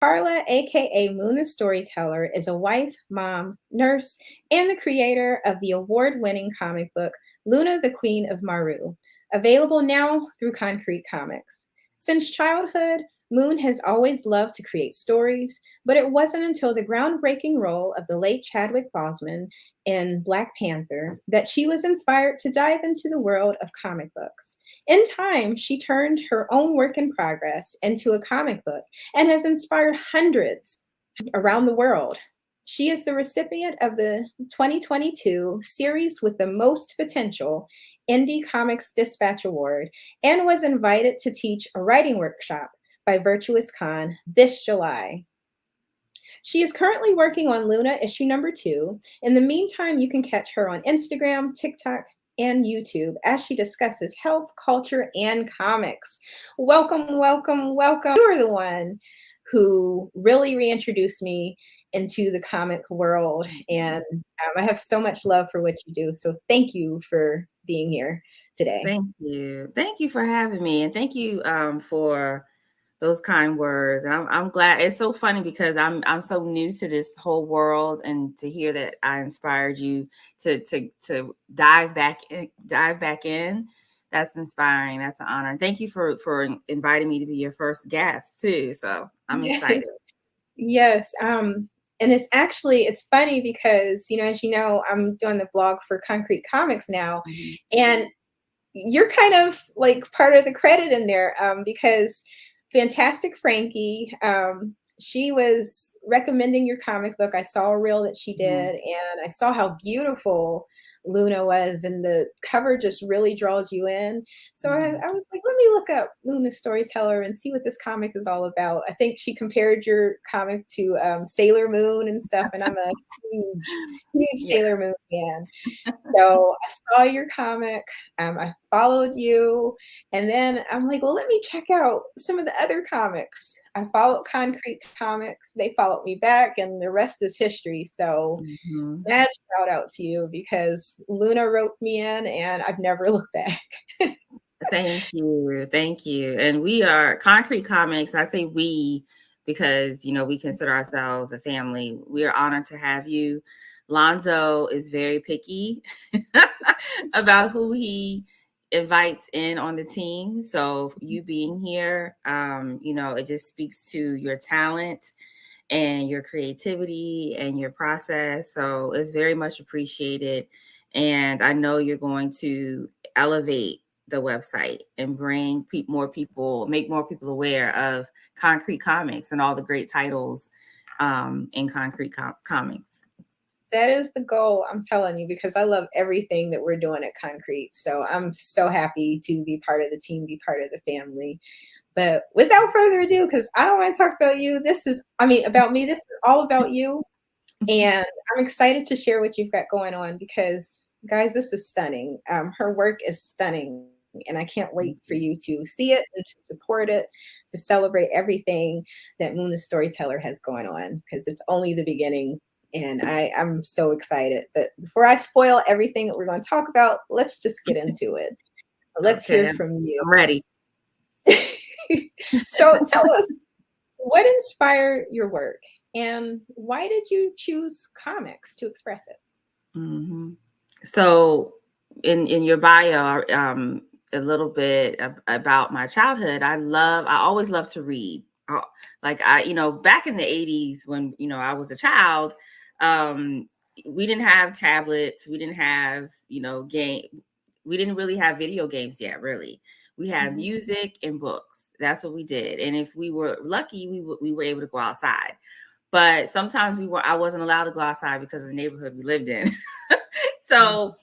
Karla, aka Moon the Storyteller, is a wife, mom, nurse, and the creator of the award winning comic book Luna, the Queen of Mahru, available now through Konkret Comics. Since childhood, Moon has always loved to create stories, but it wasn't until the groundbreaking role of the late Chadwick Boseman in Black Panther that she was inspired to dive into the world of comic books. In time, she turned her own work in progress into a comic book and has inspired hundreds around the world. She is the recipient of the 2022 Series with the Most Potential Indie Comix Dispatch Award and was invited to teach a writing workshop by Virtous Con this July. She is currently working on Luna issue number 2. In the meantime, you can catch her on Instagram, TikTok, and YouTube as she discusses health, culture, and comics. Welcome, welcome, welcome. You are the one who really reintroduced me into the comic world, and I have so much love for what you do. So thank you for being here today. Thank you. Thank you for having me, and thank you for those kind words. And I'm glad. It's so funny because I'm so new to this whole world, and to hear that I inspired you to dive back in. That's inspiring. That's an honor. And thank you for inviting me to be your first guest too. So I'm excited. Yes. And it's funny because, as you know, I'm doing the blog for Konkret Comics now, and you're kind of like part of the credit in there, because Fantastic Frankie, she was recommending your comic book. I saw a reel that she did, and I saw how beautiful Luna was, and the cover just really draws you in. So I was like, let me look up Luna Storyteller and see what this comic is all about. I think she compared your comic to Sailor Moon and stuff, and I'm a huge Sailor Moon fan. So I saw your comic, I followed you, and then I'm like, well, let me check out some of the other comics. I followed Konkret Comics, they followed me back, and the rest is history. So mad shout out to you, because Luna wrote me in and I've never looked back. Thank you. And we are Konkret Comics. I say we because we consider ourselves a family. We are honored to have you. Lonzo is very picky about who he invites in on the team. So you being here, it just speaks to your talent and your creativity and your process. So it's very much appreciated. And I know you're going to elevate the website and bring make more people aware of Konkret Comics and all the great titles in Konkret Comics. That is the goal, I'm telling you, because I love everything that we're doing at Konkret. So I'm so happy to be part of the team, be part of the family. But without further ado, because I don't want to talk about you, about me, this is all about you. And I'm excited to share what you've got going on, because, guys, this is stunning. Her work is stunning, and I can't wait for you to see it and to support it, to celebrate everything that Moon the Storyteller has going on, because it's only the beginning. And I'm so excited. But before I spoil everything that we're going to talk about, let's just get into it. Let's hear from you. I'm ready. So tell us, what inspired your work, and why did you choose comics to express it? So in your bio, a little bit about my childhood. I always loved to read. Back in the 80s when, I was a child, we didn't have tablets. We didn't have, we didn't really have video games yet, really. We had music and books. That's what we did. And if we were lucky, we were able to go outside. But sometimes I wasn't allowed to go outside because of the neighborhood we lived in. So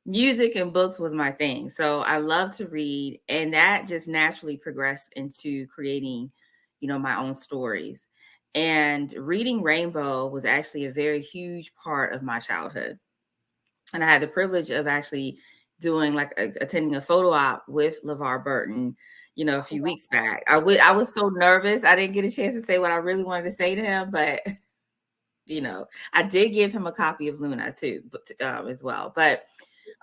music and books was my thing. So I love to read, and that just naturally progressed into creating, my own stories. And reading Rainbow was actually a very huge part of my childhood. And I had the privilege of actually doing attending a photo op with LeVar Burton, a few weeks back. I was so nervous. I didn't get a chance to say what I really wanted to say to him, but I did give him a copy of Luna too, as well. But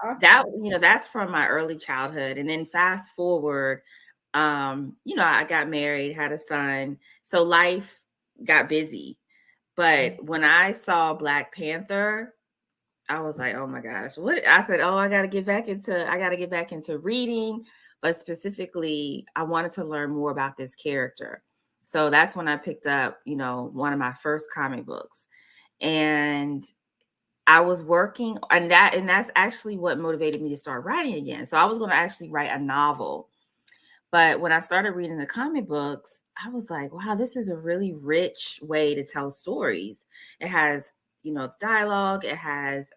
awesome. That's from my early childhood. And then fast forward, I got married, had a son. So life got busy. But when I saw Black Panther, I was like, oh my gosh, what? I said, oh, I got to get back into reading, but specifically, I wanted to learn more about this character. So that's when I picked up, one of my first comic books, and I was working on that, and that's actually what motivated me to start writing again. So I was going to actually write a novel, but when I started reading the comic books, I was like, wow, this is a really rich way to tell stories. It has, dialogue, it has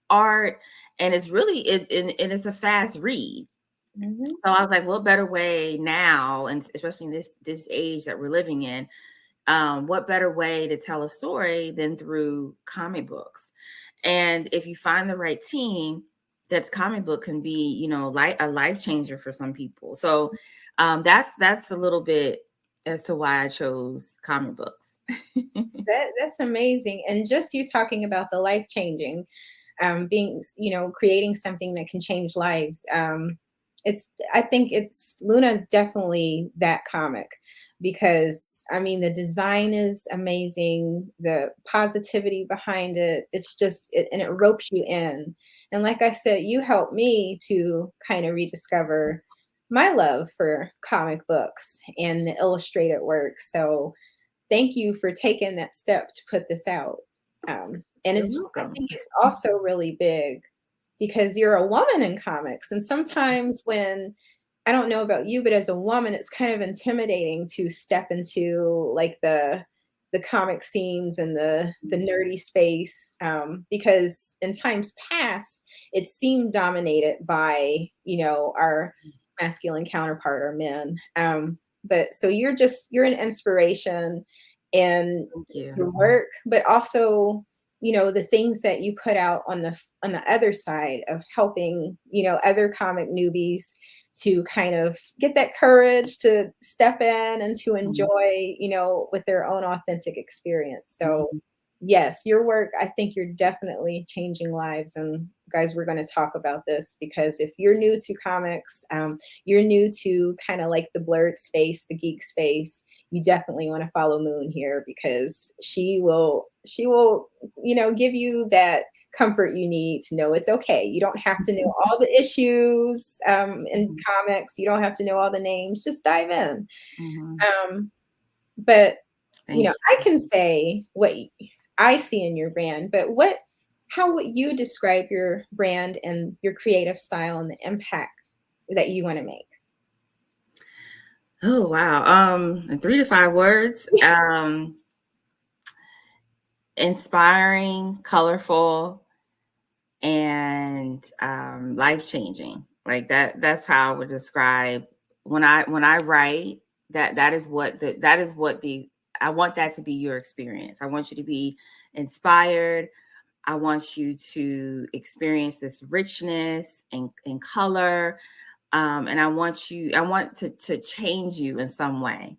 art, and it's really, and it's a fast read. Mm-hmm. So I was like, what better way now, and especially in this age that we're living in, what better way to tell a story than through comic books? And if you find the right team, that's comic book can be, like a life changer for some people. So that's a little bit as to why I chose comic books. That's amazing. And just you talking about the life changing, being, creating something that can change lives. I think Luna is definitely that comic, because I mean, the design is amazing, the positivity behind it, and it ropes you in. And like I said, you helped me to kind of rediscover my love for comic books and the illustrated work. So thank you for taking that step to put this out. And You're I welcome. think it's also really big because you're a woman in comics. And sometimes when, I don't know about you, but as a woman, it's kind of intimidating to step into like the comic scenes and the nerdy space, because in times past, it seemed dominated by, our masculine counterpart, our men. But so you're an inspiration in Thank you. your work, but also, the things that you put out on the other side of helping, other comic newbies to kind of get that courage to step in and to enjoy, with their own authentic experience. So yes, your work, I think you're definitely changing lives. And guys, we're going to talk about this because if you're new to comics, you're new to kind of like the blurred space, the geek space, you definitely want to follow Moon here, because she will, give you that comfort you need to know it's okay. You don't have to know all the issues in comics. You don't have to know all the names. Just dive in. But I can say what I see in your brand, but how would you describe your brand and your creative style and the impact that you want to make? Oh, wow. In 3 to 5 words, inspiring, colorful, and life-changing. Like that's how I would describe when I write. That is what I want that to be your experience. I want you to be inspired. I want you to experience this richness and color. And I want to change you in some way,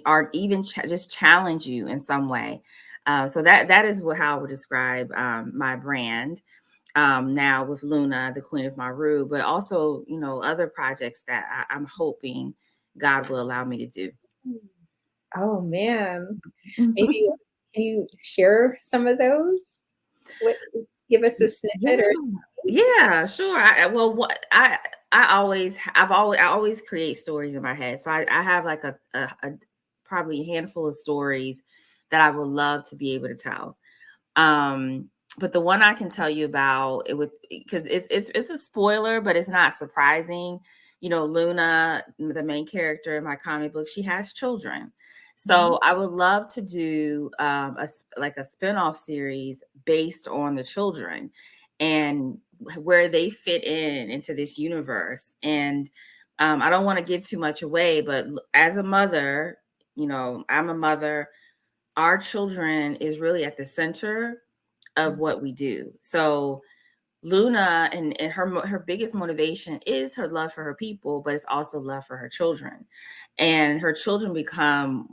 or even just challenge you in some way. So that is how I would describe my brand now with Luna, the Queen of Mahru, but also, other projects that I'm hoping God will allow me to do. Oh man, maybe can you share some of those? Give us a snippet or Yeah, sure. I always create stories in my head. So I have like a probably a handful of stories that I would love to be able to tell. But the one I can tell you about it with, because it's a spoiler, but it's not surprising. Luna, the main character in my comic book, she has children. So I would love to do a spinoff series based on the children and where they fit into this universe. And I don't want to give too much away, but as a mother, I'm a mother. Our children is really at the center of what we do. So Luna and her biggest motivation is her love for her people, but it's also love for her children. And her children become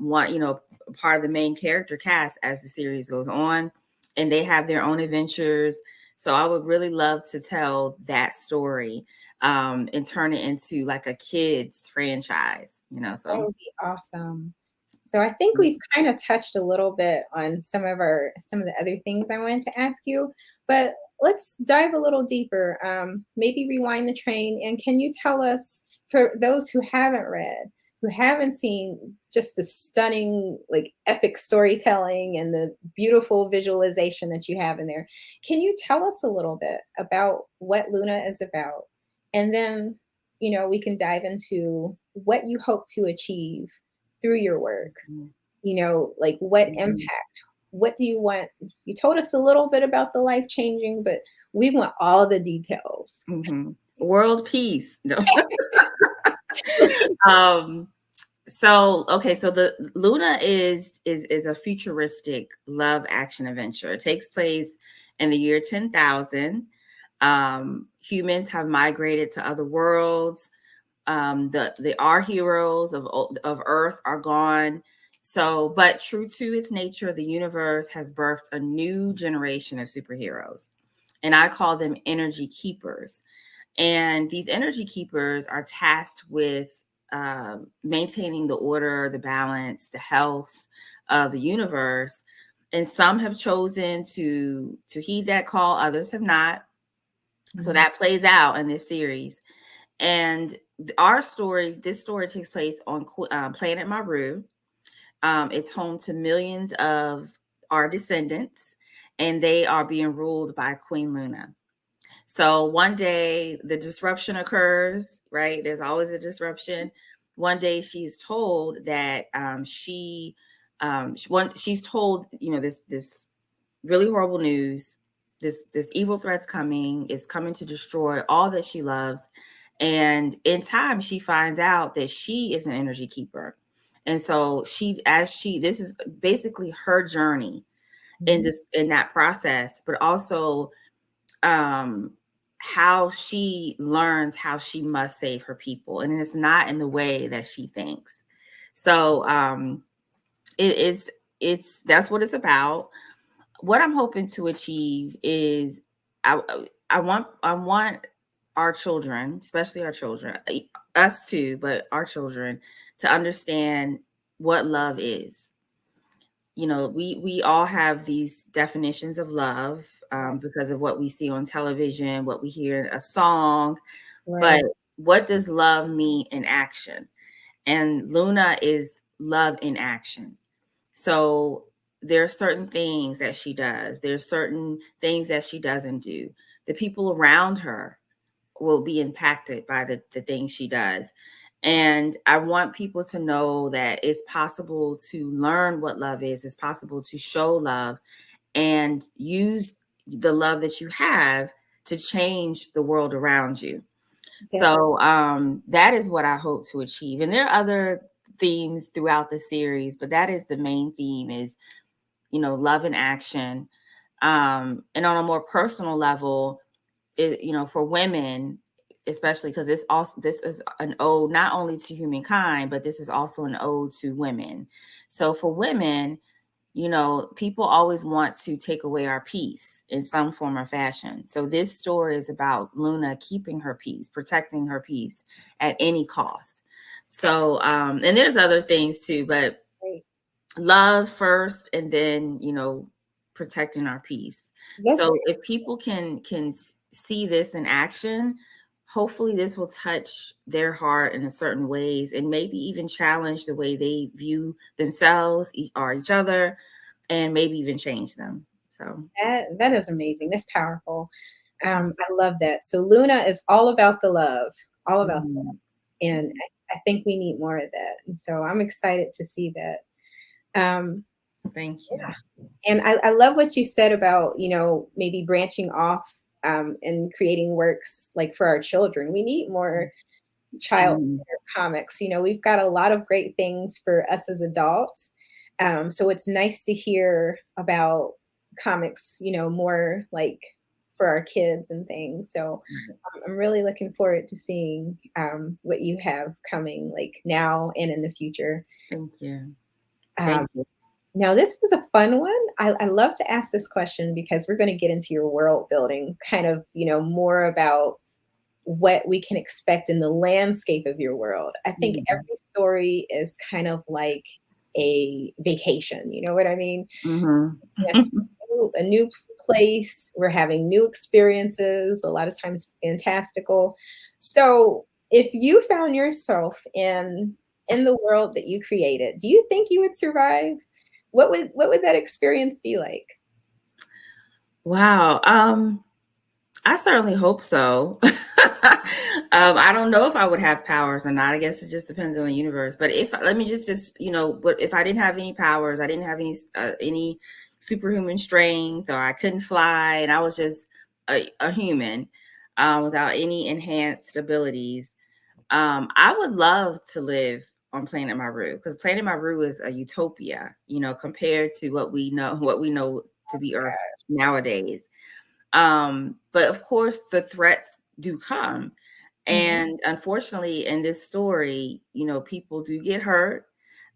part of the main character cast as the series goes on, and they have their own adventures. So I would really love to tell that story and turn it into like a kids franchise, that so would be awesome. So I think we've kind of touched a little bit on some of the other things I wanted to ask you, but let's dive a little deeper. Maybe rewind the train, and can you tell us, for those who haven't read, who haven't seen just the stunning, like epic storytelling and the beautiful visualization that you have in there, can you tell us a little bit about what Luna is about? And then, we can dive into what you hope to achieve through your work. Like what Mhm. impact, what do you want? You told us a little bit about the life changing, but we want all the details. Mhm. World peace. No. um, so the Luna is a futuristic love action adventure. It takes place in the year 10,000. Humans have migrated to other worlds. Our heroes of Earth are gone. So, but true to its nature, the universe has birthed a new generation of superheroes, and I call them energy keepers. And these energy keepers are tasked with maintaining the order, the balance, the health of the universe. And some have chosen to heed that call, others have not. So Mhm. that plays out in this series. And this story takes place on planet Mahru. It's home to millions of our descendants, and they are being ruled by Queen Luna. So one day the disruption occurs, right? There's always a disruption. One day she's told that she's told, this really horrible news. This evil threat's coming, is coming to destroy all that she loves. And in time, she finds out that she is an energy keeper. And so this is basically her journey in Mhm. just in that process, but also um how she learns how she must save her people, and it's not in the way that she thinks. So it's that's what it's about. What I'm hoping to achieve is i I want our children, especially our children, us too, but our children, to understand what love is. We all have these definitions of love, because of what we see on television, what we hear in a song. But Right. what does love mean in action? And Luna is love in action. So there are certain things that she does. There's certain things that she doesn't do. The people around her will be impacted by the things she does. And I want people to know that it's possible to learn what love is. It's possible to show love and use the love that you have to change the world around you. Yes. So that is what I hope to achieve. And there are other themes throughout the series, but that is the main theme, is, love and action. And on a more personal level, for women, especially because this is an ode not only to humankind, but this is also an ode to women. So for women, people always want to take away our peace in some form or fashion. So this story is about Luna keeping her peace, protecting her peace at any cost. So, and there's other things too, but Right. love first, and then, protecting our peace. That's So if people can see this in action, hopefully this will touch their heart in a certain ways, and maybe even challenge the way they view themselves or each other, and maybe even change them. So that is amazing. That's powerful. I love that. So Luna is all about the love, all about, mhm. and I think we need more of that. And so I'm excited to see that. Um, Thank you. and I love what you said about, maybe branching off, and creating works like for our children. We need more child Mhm. comics. We've got a lot of great things for us as adults. So it's nice to hear about comics, more like for our kids and things. So I'm really looking forward to seeing, what you have coming, like now and in the future. Thank you. Thank Um, you. Now, this is a fun one. I love to ask this question because we're going to get into your world building, kind of, more about what we can expect in the landscape of your world. I think Mhm. every story is kind of like a vacation. You know what I mean? Mhm. Yes, a new place. We're having new experiences, a lot of times fantastical. So, if you found yourself in the world that you created, do you think you would survive? What would that experience be like? Wow. I certainly hope so. I don't know if I would have powers or not. I guess it just depends on the universe. But if let me just but if I didn't have any powers, I didn't have any superhuman strength, or I couldn't fly, and I was just a human without any enhanced abilities, I would love to live on Planet Maru, because Planet Maru is a utopia, compared to what we know to be Earth nowadays. But of course, the threats do come. Mhm. And unfortunately, in this story, people do get hurt.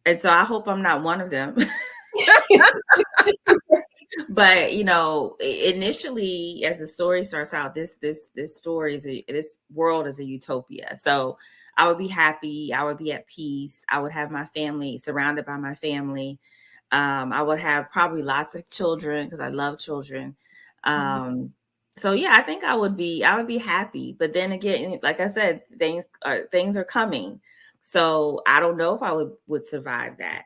And so I hope I'm not one of them. But initially, as the story starts out, this story this world is a utopia. So I would be happy, I would be at peace, I would have my family, surrounded by my family. I would have probably lots of children, because I love children. Mhm. So yeah, I think I would be happy. But then again, like I said, things are coming. So I don't know if I would survive that.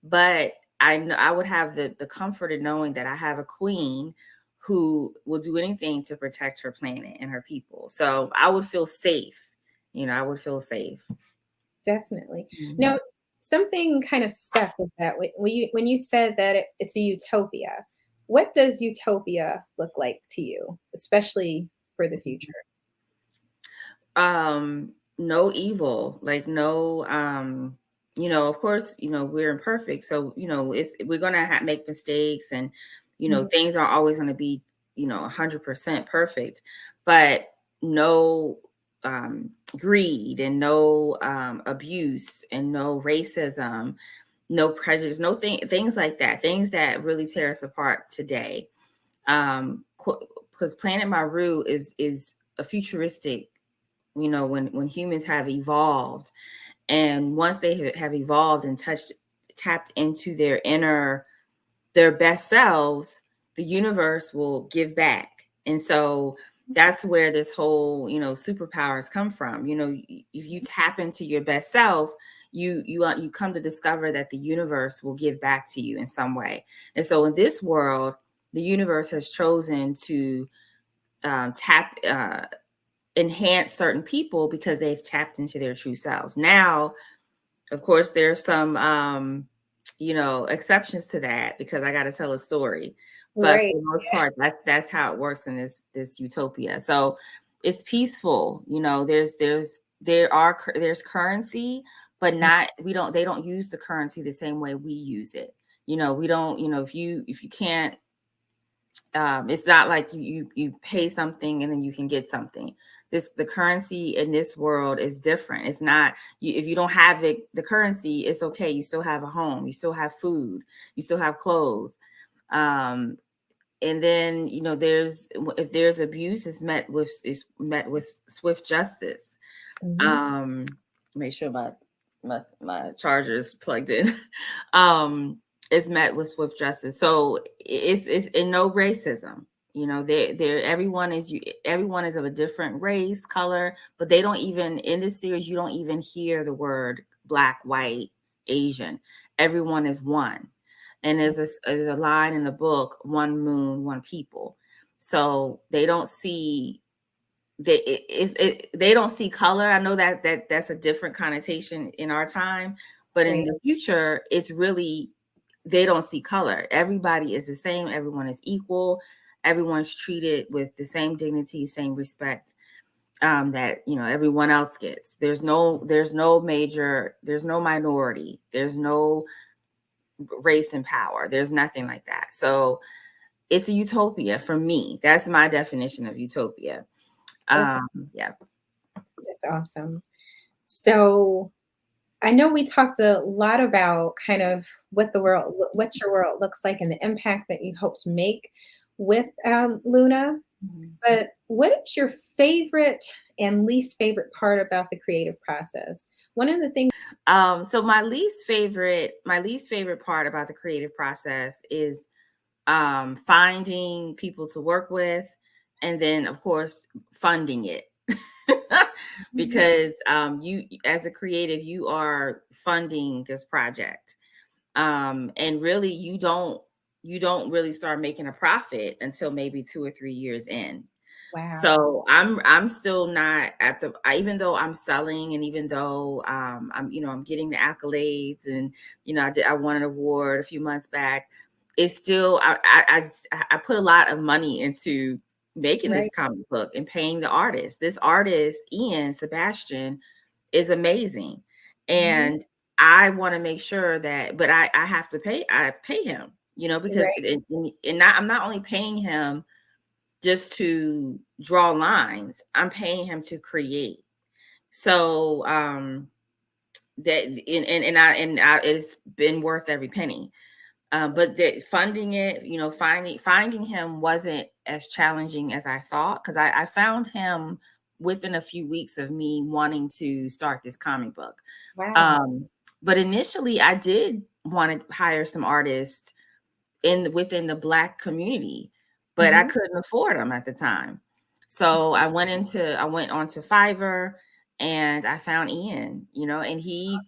But I know I would have the comfort of knowing that I have a queen who will do anything to protect her planet and her people. So I would feel safe. I would feel safe. Definitely. Mhm. Now, something kind of stuck with that. When you said that it's a utopia, what does utopia look like to you, especially for the future? No evil, like no, of course, we're imperfect. So, we're going to make mistakes, and, Mhm. things are always going to be, 100% perfect, but no, greed, and no, abuse, and no racism, no prejudice, no things like that, things that really tear us apart today. Because Planet Maru is a futuristic, when humans have evolved, and once they have evolved and tapped into their best selves, the universe will give back. And so that's where this whole, superpowers come from. If you tap into your best self, you come to discover that the universe will give back to you in some way. And so in this world, the universe has chosen to tap enhance certain people because they've tapped into their true selves. Now, of course, there's some exceptions to that, because I got to tell a story. But Right. for the most part, that's how it works in this utopia. So it's peaceful. There's currency, but not we don't they don't use the currency the same way we use it. We don't, if you can't, it's not like you pay something and then you can get something. The currency in this world is different. It's not if you don't have the currency, it's okay. You still have a home, you still have food, you still have clothes. Um, and then if there's abuse, is met with swift justice. Mhm. Um, make sure my charger is plugged in. um, is met with swift justice. So it's in no racism. Everyone is of a different race, color, but they don't even in this series. You don't even hear the word black, white, Asian. Everyone is one. And there's a line in the book: one moon, one people. So they don't see they don't see color. I know that's a different connotation in our time, but in Right. the future, it's really they don't see color. Everybody is the same. Everyone is equal. Everyone's treated with the same dignity, same respect, that everyone else gets. There's no minority. There's no race and power. There's nothing like that. So it's a utopia for me. That's my definition of utopia. That's Yeah. that's awesome. So, I know we talked a lot about kind of what your world looks like and the impact that you hope to make with Luna. Mhm. But what is your favorite and least favorite part about the creative process? One of the things So my least favorite part about the creative process is finding people to work with, and then of course funding it. Mhm. Because you, as a creative, you are funding this project, and really you don't really start making a profit until maybe 2 or 3 years in. Wow. So I'm still not at the, even though I'm selling, and even though I'm getting the accolades, and I won an award a few months back. It's still, I put a lot of money into making this Right. comic book and paying the artist. This artist, Ian Sebastian, is amazing, Mhm. and I want to make sure that, but I have to pay. I pay him, because Right. I'm not only paying him just to draw lines. I'm paying him to create. So that and it's been worth every penny. But the funding it, finding him wasn't as challenging as I thought, because I found him within a few weeks of me wanting to start this comic book. Wow. Um, but initially, I did want to hire some artists within the Black community, but I Mhm. couldn't afford them at the time. So I went onto Fiverr, and I found Ian, and he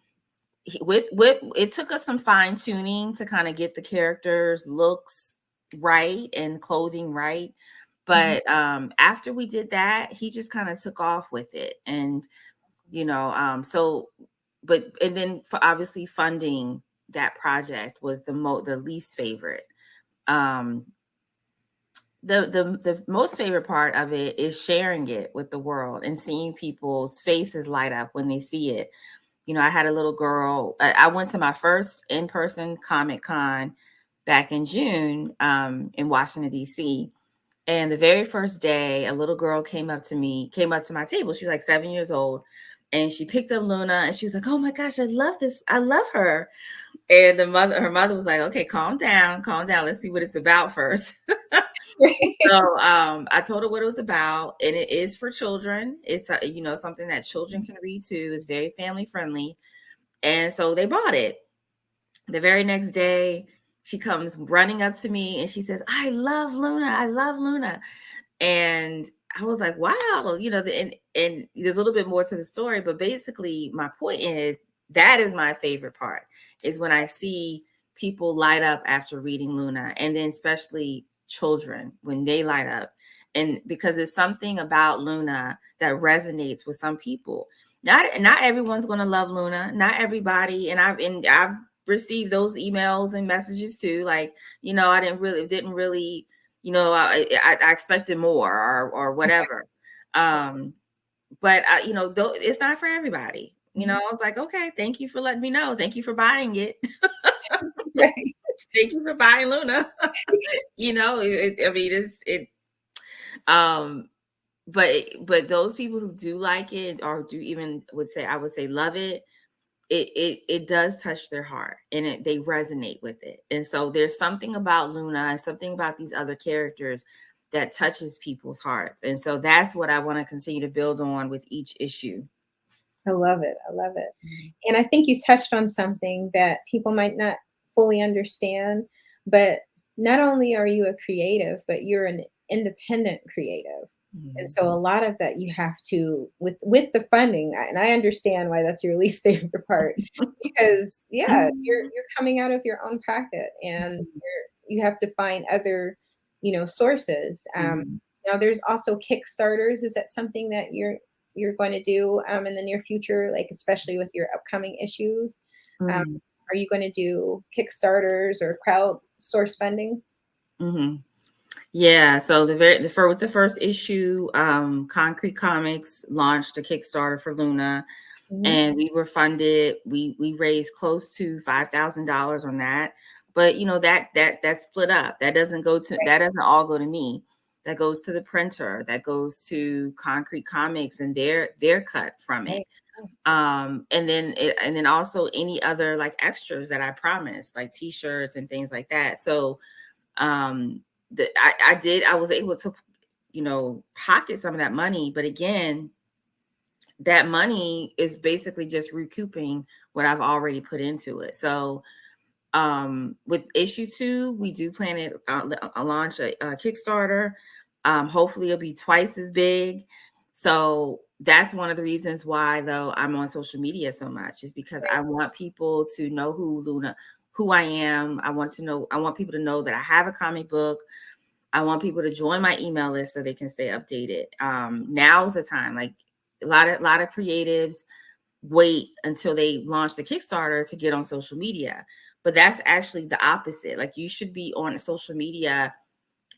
with it took us some fine tuning to kind of get the characters looks right and clothing right. Mhm. But after we did that, he just kind of took off with it. And so, but and then for obviously funding that project was the least favorite. um the most favorite part of it is sharing it with the world and seeing people's faces light up when they see it. I had a little girl. I went to my first in-person Comic Con back in June, in Washington, D.C. And the very first day, a little girl came up to my table. She was like 7 years old. And she picked up Luna, and she was like, "Oh my gosh, I love this. I love her." And her mother was like, "Okay, calm down, calm down. Let's see what it's about first." So I told her what it was about, and it is for children. It's something that children can read too. It's very family friendly, and so they bought it. The very next day, she comes running up to me and she says, "I love Luna. I love Luna." And I was like, "Wow!" And there's a little bit more to the story, but basically, my point is that is my favorite part, is when I see people light up after reading Luna, and then especially children when they light up, and because it's something about Luna that resonates with some people. Not everyone's going to love Luna, not everybody, and I've received those emails and messages too. Like, I didn't really, I expected more, or whatever. But it's not for everybody. I Mhm. was like, okay, thank you for letting me know. Thank you for buying it. Right. Thank you for buying Luna. I mean, um, but those people who do like it, or do even I would say love it, it does touch their heart, and they resonate with it. And so there's something about Luna and something about these other characters that touches people's hearts. And so that's what I want to continue to build on with each issue. I love it. I love it. And I think you touched on something that people might not fully understand, but not only are you a creative, but you're an independent creative. And Mhm. so a lot of that you have to with the funding, and I understand why that's your least favorite part, because yeah, you're coming out of your own pocket, and you have to find other, sources. Mhm. Now there's also Kickstarters. Is that something that you're going to do in the near future, like especially with your upcoming issues? Um, Mhm. are you going to do Kickstarters or crowdsource funding? Mhm. Yeah, so with the first issue, Concrete Comics launched a Kickstarter for Luna, Mhm. and we were funded. We raised close to $5,000 on that, but that's split up. That doesn't all go to me. That goes to the printer. That goes to Concrete Comics and their cut from it. Right. Oh, And then also any other like extras that I promised, like T-shirts and things like that. So um I was able to pocket some of that money, but again, that money is basically just recouping what I've already put into it. So with issue 2, we do plan to launch a Kickstarter. Hopefully it'll be twice as big. So that's one of the reasons why, though, I'm on social media so much, is because I want people to know who I am. I want people to know that I have a comic book. I want people to join my email list so they can stay updated. Now's the time. Like a lot of creatives wait until they launch the Kickstarter to get on social media. But that's actually the opposite. Like you should be on social media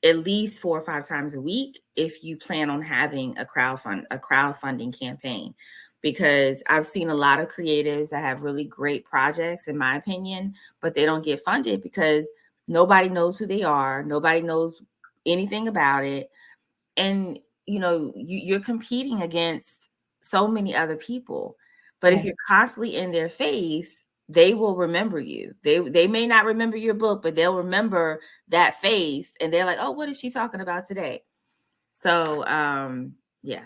at least 4 or 5 times a week if you plan on having a crowdfunding campaign. Because I've seen a lot of creatives that have really great projects, in my opinion, but they don't get funded because nobody knows who they are. Nobody knows anything about it. And, you're competing against so many other people. But if you're constantly in their face, they will remember you. They may not remember your book, but they'll remember that face. And they're like, oh, what is she talking about today? So, yeah.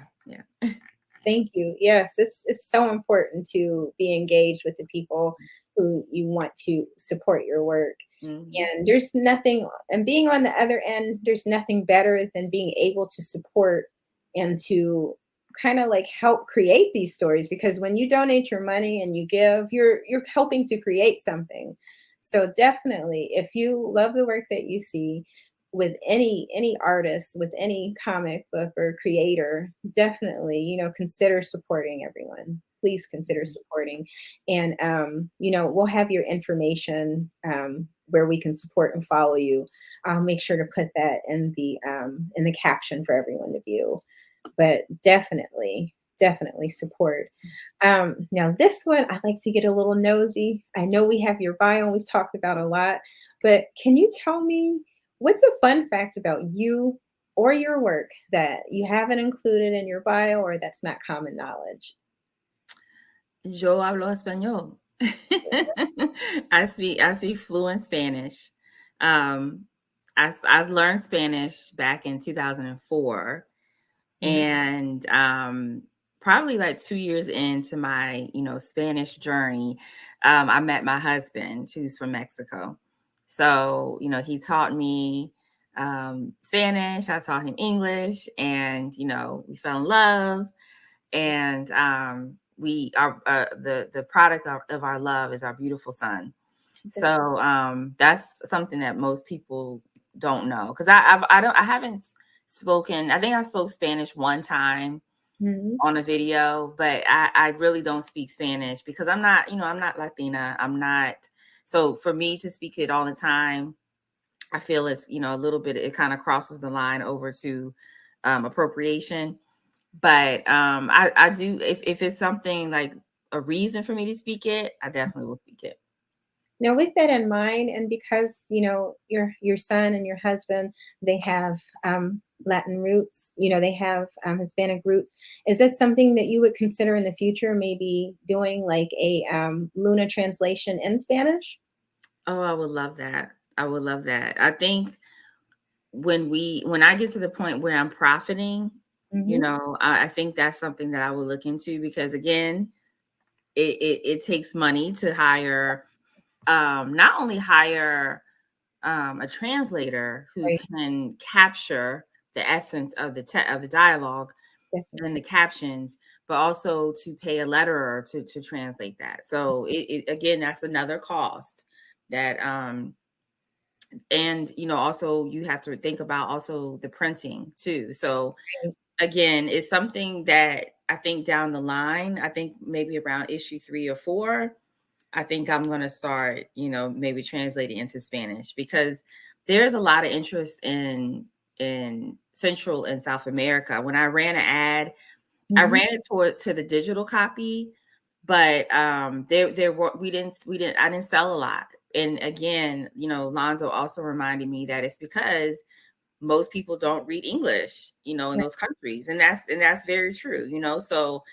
Thank you. Yes, it's so important to be engaged with the people who you want to support your work. Mm-hmm. And there's nothing, and being on the other end, there's nothing better than being able to support and to kind of like help create these stories, because when you donate your money and you give, you're helping to create something. So definitely, if you love the work that you see with any artist, with any comic book or creator, definitely, consider supporting everyone. Please consider supporting. And we'll have your information where we can support and follow you. I'll make sure to put that in the caption for everyone to view. But definitely support. Now this one, I'd like to get a little nosy. I know we have your bio and we've talked about a lot, but can you tell me what's a fun fact about you or your work that you haven't included in your bio or that's not common knowledge? Yo hablo español. I speak fluent Spanish. I learned Spanish back in 2004, and probably like 2 years into my Spanish journey, I met my husband, who's from Mexico. So he taught me Spanish. I taught him English, and we fell in love. And we are the product of our love is our beautiful son. So that's something that most people don't know, because I haven't spoken. I think I spoke Spanish one time on a video, but I really don't speak Spanish because I'm not Latina. I'm not. So for me to speak it all the time, I feel it's a little bit. It kind of crosses the line over to appropriation. But I do, if it's something like a reason for me to speak it, I definitely will speak it. Now, with that in mind, and because your son and your husband, they have Latin roots, they have Hispanic roots. Is that something that you would consider in the future, maybe doing like a Luna translation in Spanish? Oh, I would love that. I would love that. I think when I get to the point where I'm profiting, I think that's something that I will look into, because again, it takes money to hire, not only hire a translator who Right. can capture the essence of the dialogue Definitely. and the captions, but also to pay a letterer to translate that. So again, that's another cost that and also you have to think about also the printing too. So again, it's something that I think down the line, I think maybe around issue 3 or 4, I think I'm going to start, maybe translating into Spanish, because there's a lot of interest in Central and South America. When I ran an ad, I ran it to the digital copy, but there were I didn't sell a lot. And again, Lonzo also reminded me that it's because most people don't read English, in those countries, and that's very true. So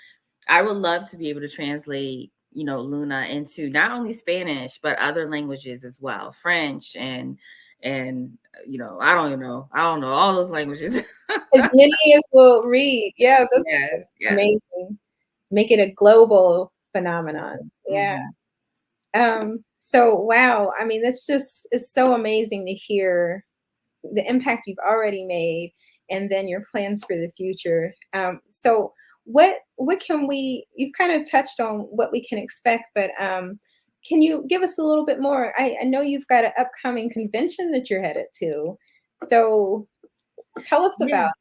I would love to be able to translate, Luna into not only Spanish but other languages as well, French and I don't know all those languages. As many as will read. Yeah, that's Yes. amazing. make it a global phenomenon. Yeah. Mhm. So wow, I mean, that's just it's so amazing to hear the impact you've already made and then your plans for the future. So what can we you kind of touched on what we can expect, but can you give us a little bit more? I know you've got an upcoming convention that you're headed to. So tell us Yeah. about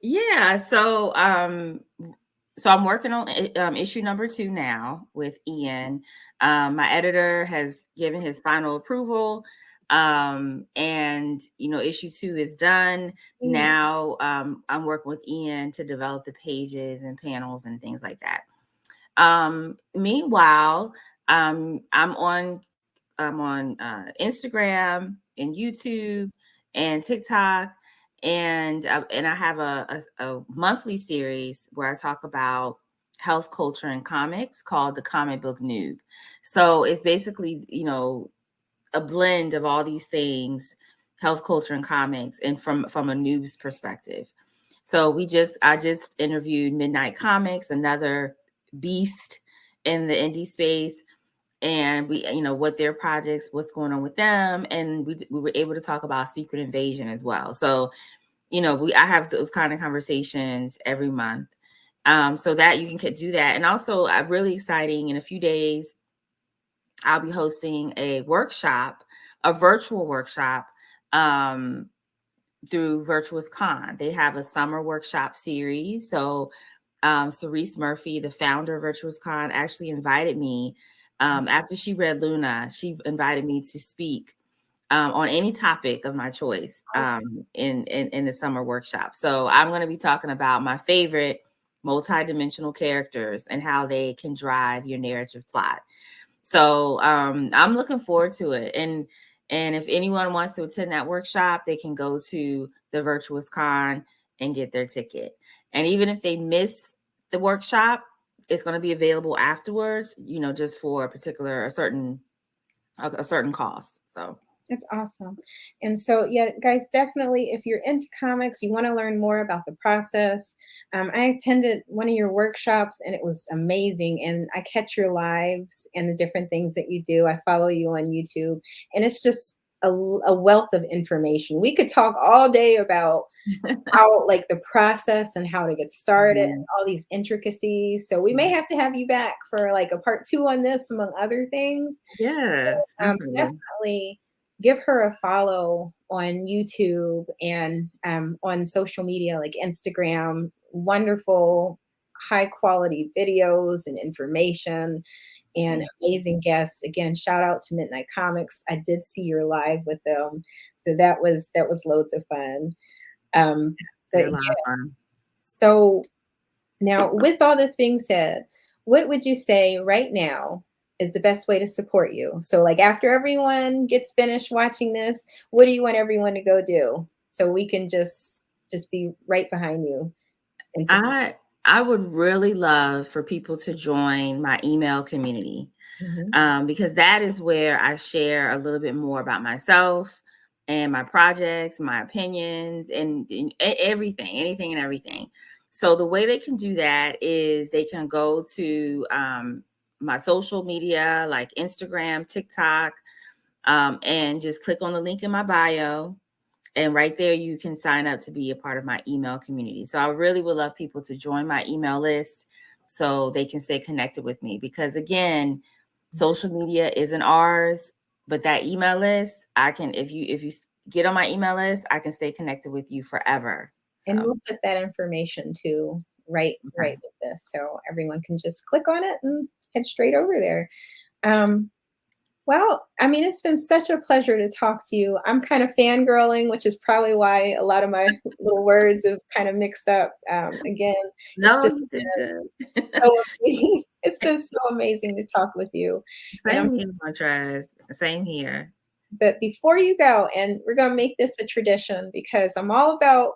Yeah. So I'm working on issue number 2 now with Ian. My editor has given his final approval. And issue 2 is done. it. Now I'm working with Ian to develop the pages and panels and things like that. Meanwhile, I'm on Instagram and YouTube and TikTok, and I have a monthly series where I talk about health, culture, and comics called the Comic Book Noob. So it's basically a blend of all these things, health, culture, and comics, and from a noob's perspective. So I just interviewed Midnight Comics, another beast in the indie space, and we what their projects, what's going on with them, and we were able to talk about Secret Invasion as well. So I have those kind of conversations every month, so that you can do that. And also really exciting, in a few days I'll be hosting a workshop, a virtual workshop, um, through Virtous Con. They have a summer workshop series. So Cerise Murphy, the founder of Virtuous Con, actually invited me, after she read Luna. She invited me to speak on any topic of my choice, Awesome. in the summer workshop. So I'm going to be talking about my favorite multidimensional characters and how they can drive your narrative plot. So I'm looking forward to it. And if anyone wants to attend that workshop, they can go to the Virtuous Con and get their ticket. And even if they miss the workshop, it's going to be available afterwards, just for a certain cost. So It's awesome. And so, yeah, guys, definitely, if you're into comics, you want to learn more about the process. I attended one of your workshops and it was amazing. And I catch your lives and the different things that you do. I follow you on YouTube, and it's just a wealth of information. We could talk all day about how, like, the process and how to get started and Mhm. all these intricacies. So we may have to have you back for like a part two on this, among other things. Yes, definitely. Definitely give her a follow on YouTube and on social media like Instagram. Wonderful, high quality videos and information and Thank amazing guests. Again, shout out to Midnight Comics. I did see your live with them, so that was loads of fun. Um, but They're a lot yeah, of fun. so now, with all this being said, what would you say right now is the best way to support you? So, like, after everyone gets finished watching this, what do you want everyone to go do so we can just be right behind you and support? I would really love for people to join my email community, Mhm. because that is where I share a little bit more about myself and my projects, my opinions, and everything, anything and everything. So the way they can do that is they can go to my social media like Instagram, TikTok, and just click on the link in my bio. And right there, you can sign up to be a part of my email community. So I really would love people to join my email list so they can stay connected with me. Because again, social media isn't ours, but that email list, I can, if you get on my email list, I can stay connected with you forever. And So we'll put that information too right okay. with this, so everyone can just click on it and head straight over there. Um, Well, I mean, it's been such a pleasure to talk to you. I'm kind of fangirling, which is probably why a lot of my little words have kind of mixed up. Again, it's No, just you did been good. so amazing. It's been so amazing to talk with you. And Same here, Montrez. Same here. but before you go, and we're going to make this a tradition because I'm all about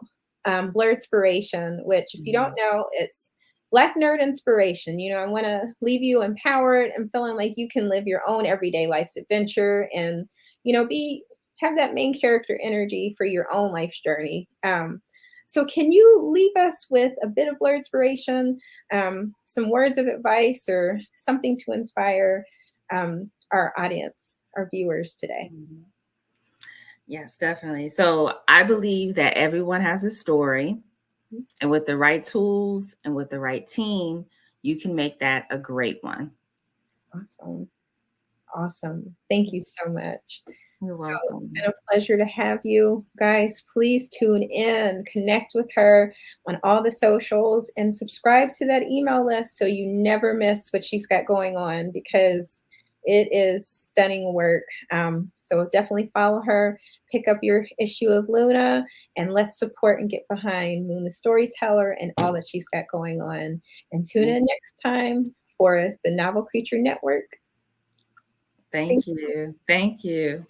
blur inspiration, which, if you don't Mhm. know, it's Black nerd inspiration. I want to leave you empowered and feeling like you can live your own everyday life's adventure and, be have that main character energy for your own life's journey. So can you leave us with a bit of blur inspiration, some words of advice, or something to inspire our audience, our viewers today? Mhm. Yes, definitely. So I believe that everyone has a story, and with the right tools and with the right team, you can make that a great one. Awesome. Awesome. Thank you so much. You're So it's welcome. been a pleasure to have you guys. Please tune in, connect with her on all the socials, and subscribe to that email list so you never miss what she's got going on, because it is stunning work. So definitely follow her, pick up your issue of Luna, and let's support and get behind Luna Storyteller and all that she's got going on. And tune in next time for the Novel Creature Network. Thank you. Thank you.